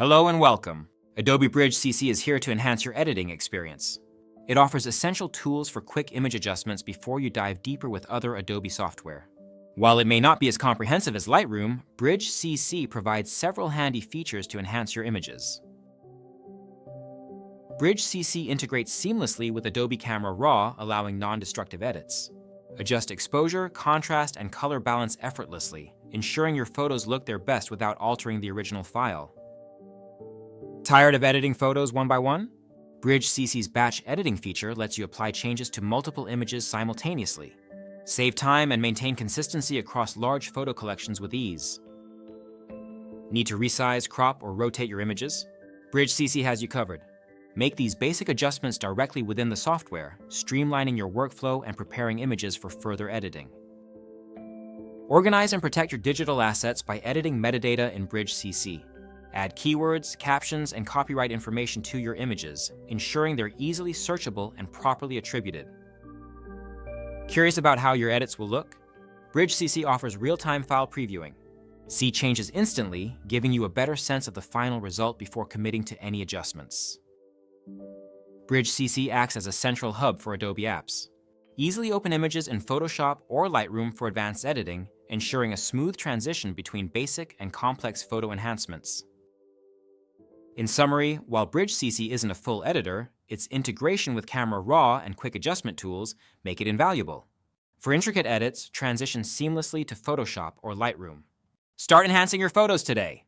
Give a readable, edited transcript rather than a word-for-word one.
Hello and welcome. Adobe Bridge CC is here to enhance your editing experience. It offers essential tools for quick image adjustments before you dive deeper with other Adobe software. While it may not be as comprehensive as Lightroom, Bridge CC provides several handy features to enhance your images. Bridge CC integrates seamlessly with Adobe Camera Raw, allowing non-destructive edits. Adjust exposure, contrast, and color balance effortlessly, ensuring your photos look their best without altering the original file. Tired of editing photos one by one? Bridge CC's batch editing feature lets you apply changes to multiple images simultaneously. Save time and maintain consistency across large photo collections with ease. Need to resize, crop, or rotate your images? Bridge CC has you covered. Make these basic adjustments directly within the software, streamlining your workflow and preparing images for further editing. Organize and protect your digital assets by editing metadata in Bridge CC. Add keywords, captions, and copyright information to your images, ensuring they're easily searchable and properly attributed. Curious about how your edits will look? Bridge CC offers real-time file previewing. See changes instantly, giving you a better sense of the final result before committing to any adjustments. Bridge CC acts as a central hub for Adobe apps. Easily open images in Photoshop or Lightroom for advanced editing, ensuring a smooth transition between basic and complex photo enhancements. In summary, while Bridge CC isn't a full editor, its integration with Camera Raw and quick adjustment tools make it invaluable. For intricate edits, transition seamlessly to Photoshop or Lightroom. Start enhancing your photos today.